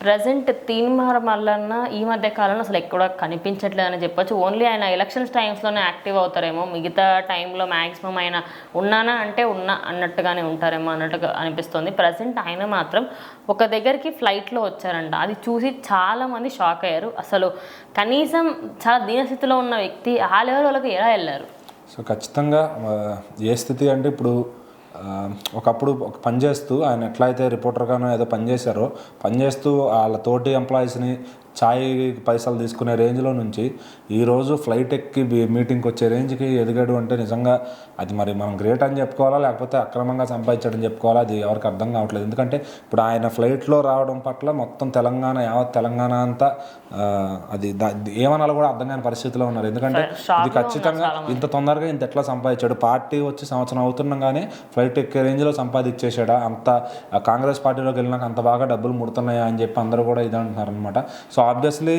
Present Teenmar Mallanna ఈ మధ్య కాలంలో అసలు ఎక్కడ కనిపించట్లేదని చెప్పొచ్చు. ఓన్లీ ఆయన ఎలక్షన్స్ టైమ్స్లోనే యాక్టివ్ అవుతారేమో, మిగతా టైంలో మ్యాక్సిమం ఆయన ఉన్నానా అంటే ఉన్నా అన్నట్టుగానే ఉంటారేమో అన్నట్టుగా అనిపిస్తుంది. ప్రజెంట్ ఆయన మాత్రం ఒక దగ్గరికి ఫ్లైట్లో వచ్చారంట. అది చూసి చాలామంది షాక్ అయ్యారు. అసలు కనీసం చాలా దీనస్థితిలో ఉన్న వ్యక్తి ఆ లెవెల్ వాళ్ళకి ఎలా వెళ్ళారు? సో ఖచ్చితంగా ఏ స్థితి అంటే ఇప్పుడు ఒకప్పుడు ఒక పని చేస్తూ ఆయన ఎట్లయితే రిపోర్టర్గానో ఏదో పనిచేస్తూ వాళ్ళ తోటి ఎంప్లాయీస్ని ఛాయ్ పైసలు తీసుకునే రేంజ్లో నుంచి ఈరోజు ఫ్లైట్ ఎక్కి మీటింగ్కి వచ్చే రేంజ్కి ఎదిగాడు అంటే నిజంగా అది మరి మనం గ్రేట్ అని చెప్పుకోవాలా, లేకపోతే అక్రమంగా సంపాదించాడని చెప్పుకోవాలా, అది ఎవరికి అర్థం కావట్లేదు. ఎందుకంటే ఇప్పుడు ఆయన ఫ్లైట్లో రావడం పట్ల మొత్తం యావత్ తెలంగాణ అంతా అది ఏమనాలో కూడా అర్థం కాని పరిస్థితిలో ఉన్నారు. ఎందుకంటే ఇది ఖచ్చితంగా ఇంత తొందరగా ఇంత ఎట్లా సంపాదించాడు, పార్టీ వచ్చి సంవత్సరం అవుతుండగానే ఫ్లైట్ ఎక్కే రేంజ్లో సంపాదించేసాడా, అంత కాంగ్రెస్ పార్టీలోకి వెళ్ళినాక అంత బాగా డబ్బులు ముడుతున్నాయా అని చెప్పి అందరూ కూడా ఇది అంటున్నారు అనమాట. సో ఆబ్వియస్లీ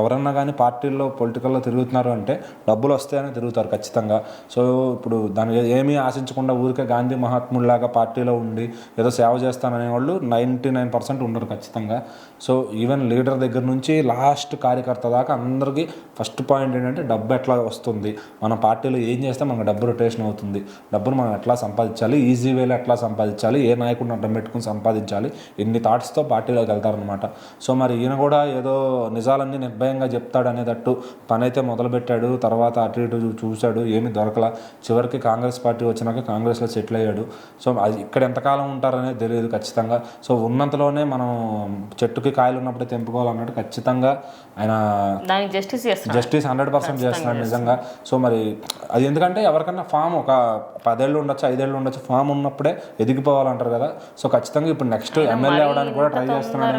ఎవరన్నా కానీ పార్టీల్లో పొలిటికల్లో తిరుగుతున్నారు అంటే డబ్బులు వస్తాయని తిరుగుతారు ఖచ్చితంగా. సో ఇప్పుడు దాని ఏమీ ఆశించకుండా ఊరికే గాంధీ మహాత్ముడిలాగా పార్టీలో ఉండి ఏదో సేవ చేస్తాననే వాళ్ళు 99% ఉండరు ఖచ్చితంగా. సో ఈవెన్ లీడర్ దగ్గర నుంచి లాస్ట్ కార్యకర్త దాకా అందరికీ ఫస్ట్ పాయింట్ ఏంటంటే డబ్బు ఎట్లా వస్తుంది, మన పార్టీలో ఏం చేస్తే మనకు డబ్బు రొటేషన్ అవుతుంది, డబ్బును మనం ఎట్లా సంపాదించాలి, ఈజీ వేలో ఎట్లా సంపాదించాలి, ఏ నాయకుడిని అడ్డం పెట్టుకుని సంపాదించాలి, ఇన్ని థాట్స్తో పార్టీలోకి వెళ్తారనమాట. సో మరి ఈయన కూడా ఏదో నిజాలన్నీ నిర్భయంగా చెప్తాడు అనేటట్టు పని అయితే మొదలుపెట్టాడు. తర్వాత అటు ఇటు చూశాడు, ఏమీ దొరకలా. చివరికి కాంగ్రెస్ పార్టీ వచ్చినాక కాంగ్రెస్లో సెటిల్ అయ్యాడు. సో అది ఇక్కడ ఎంతకాలం ఉంటారనేది తెలియదు ఖచ్చితంగా. సో ఉన్నంతలోనే మనం చెట్టుకి కాయలు ఉన్నప్పుడే తెంపుకోవాలన్నట్టు ఖచ్చితంగా ఆయన జస్టిస్ 100% చేస్తున్నాడు నిజంగా. సో మరి అది ఎందుకంటే ఎవరికన్నా ఫామ్ ఒక 10 ఏళ్ళు ఉండొచ్చు, 5 ఏళ్ళు ఉండొచ్చు, ఫామ్ ఉన్నప్పుడే ఎదిగిపోవాలంటారు కదా. సో ఖచ్చితంగా ఇప్పుడు నెక్స్ట్ ఎమ్మెల్యే అవడానికి కూడా ట్రై చేస్తున్నాడు.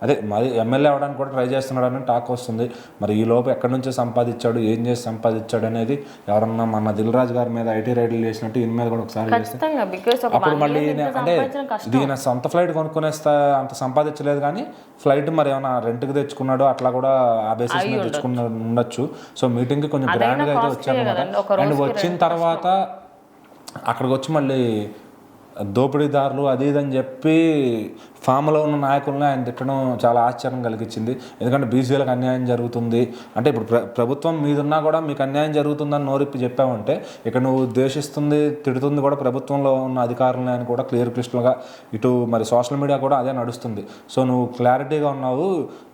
అదే మరి ఎమ్మెల్యే అవడానికి కూడా ట్రై చేస్తున్నాడని టాక్ వస్తుంది. మరి ఈ లోపు ఎక్కడి నుంచో సంపాదించాడు, ఏం చేసి సంపాదించాడు అనేది ఎవరన్నా మన దిల్ రాజు గారి మీద ఐటీ రైడ్లు చేసినట్టు ఈయన మీద కూడా ఒకసారి చేస్తే అప్పుడు మళ్ళీ అంటే దీని సొంత ఫ్లైట్ కొనుక్కునేస్తా అంత సంపాదించలేదు కానీ ఫ్లైట్ మరి ఏమైనా రెంట్కి తెచ్చుకున్నాడు, అట్లా కూడా ఆ బేసిస్ మీద తెచ్చుకున్నాడు ఉండొచ్చు. సో మీటింగ్కి కొంచెం గ్రాండ్గా అయితే వచ్చారనమాట. అండ్ వచ్చిన తర్వాత అక్కడికి వచ్చి మళ్ళీ దోపిడీదారులు అది ఇది అని చెప్పి ఫామ్లో ఉన్న నాయకులను ఆయన తిట్టడం చాలా ఆశ్చర్యం కలిగించింది. ఎందుకంటే బీసీలకు అన్యాయం జరుగుతుంది అంటే ఇప్పుడు ప్రభుత్వం మీదున్నా కూడా మీకు అన్యాయం జరుగుతుందని నోరిప్పి చెప్పామంటే ఇక్కడ నువ్వు ద్వేషిస్తుంది తిడుతుంది కూడా ప్రభుత్వంలో ఉన్న అధికారులని అని కూడా క్లియర్ క్రిస్టల్గా ఇటు మరి సోషల్ మీడియా కూడా అదే నడుస్తుంది. సో నువ్వు క్లారిటీగా ఉన్నావు,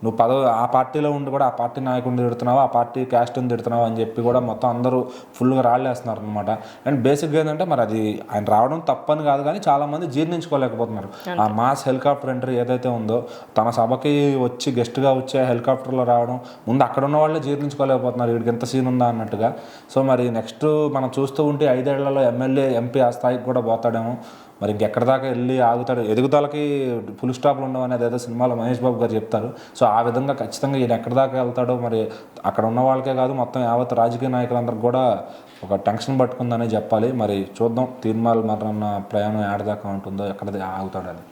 నువ్వు ఆ పార్టీలో ఉండి కూడా ఆ పార్టీ నాయకుడిని తిడుతున్నావు, ఆ పార్టీ క్యాస్ట్ని తిడుతున్నావు అని చెప్పి కూడా మొత్తం అందరూ ఫుల్గా రాళ్ళేస్తున్నారు అనమాట. అండ్ బేసిక్గా ఏంటంటే మరి అది ఆయన రావడం తప్పని కాదు కానీ చాలామంది జీర్ణించుకోలేకపోతున్నారు. ఆ మాస్ హెలికాప్టర్ ఎంట్రీ ఏదైతే ఉందో తన సభకి వచ్చి గెస్ట్గా వచ్చే హెలికాప్టర్లో రావడం ముందు అక్కడ ఉన్న వాళ్ళే జీర్ణించుకోలేకపోతున్నారు, వీడికి ఎంత సీన్ ఉందా అన్నట్టుగా. సో మరి నెక్స్ట్ మనం చూస్తూ ఉంటే 5 ఏళ్లలో ఎమ్మెల్యే ఎంపీ ఆ స్థాయికి కూడా పోతాడేమో. మరి ఇంకెక్కడ దాకా వెళ్ళి ఆగుతాడు, ఎదుగుదలకి ఫుల్ స్టాప్లు ఉండవు అనేది ఏదో సినిమాలో మహేష్ బాబు గారు చెప్తారు. సో ఆ విధంగా ఖచ్చితంగా ఈయన ఎక్కడ దాకా వెళ్తాడో మరి అక్కడ ఉన్న వాళ్ళకే కాదు మొత్తం యావత్ రాజకీయ నాయకులందరికీ కూడా ఒక టెన్షన్ పట్టుకుందనే చెప్పాలి. మరి చూద్దాం తీన్మార్ మల్లన్న ప్రయాణం ఏడదాకా ఉంటుందో, ఎక్కడ ఆగుతాడని.